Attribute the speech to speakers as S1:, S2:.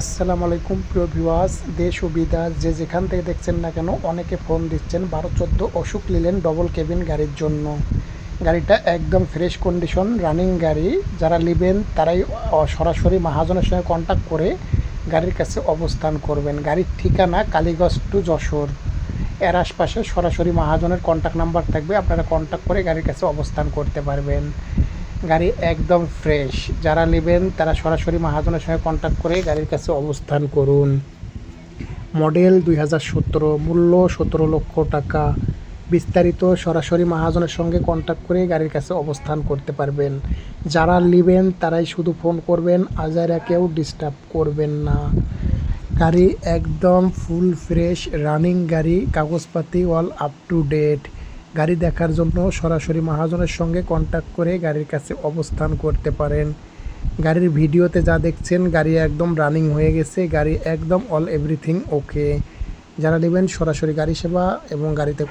S1: আসসালামু আলাইকুম প্রিয় ভিউয়ার্স, দেশ ও বিদেশ যে যেখান থেকে দেখছেন না কেন অনেকে ফোন দিচ্ছেন 12-14 অশোক লিলেন ডবল কেবিন গাড়ির জন্য। গাড়িটা একদম ফ্রেশ কন্ডিশন রানিং গাড়ি। যারা নেবেন তারাই সরাসরি মহাজনের সঙ্গে কন্ট্যাক্ট করে গাড়ির কাছে অবস্থান করবেন। গাড়ির ঠিকানা কালীগঞ্জ টু যশোর। এর আশপাশে সরাসরি মহাজনের কন্ট্যাক্ট নাম্বার থাকবে, আপনারা কন্ট্যাক্ট করে গাড়ির কাছে অবস্থান করতে পারবেন। গাড়ি একদম ফ্রেশ। যারা নেবেন তারা সরাসরি মহাজনের সঙ্গে কন্ট্যাক্ট করে গাড়ির কাছে অবস্থান করুন। মডেল 2017, মূল্য 17 লক্ষ টাকা। বিস্তারিত সরাসরি মহাজনের সঙ্গে কন্ট্যাক্ট করে গাড়ির কাছে অবস্থান করতে পারবেন। যারা নেবেন তারাই শুধু ফোন করবেন, আজাইরা কেউ ডিস্টার্ব করবেন না। গাড়ি একদম ফুল ফ্রেশ রানিং গাড়ি, কাগজপাতি অল আপ টু ডেট। গাড়ি দেখার জন্য সরাসরি মহাজনের সঙ্গে কন্ট্যাক্ট করে গাড়ির কাছে অবস্থান করতে পারেন। গাড়ির ভিডিওতে যা দেখছেন গাড়ি একদম রানিং হয়ে গেছে, গাড়ি একদম অল এভরিথিং ওকে। যারা নেবেন সরাসরি গাড়ি সেবা এবং গাড়িতে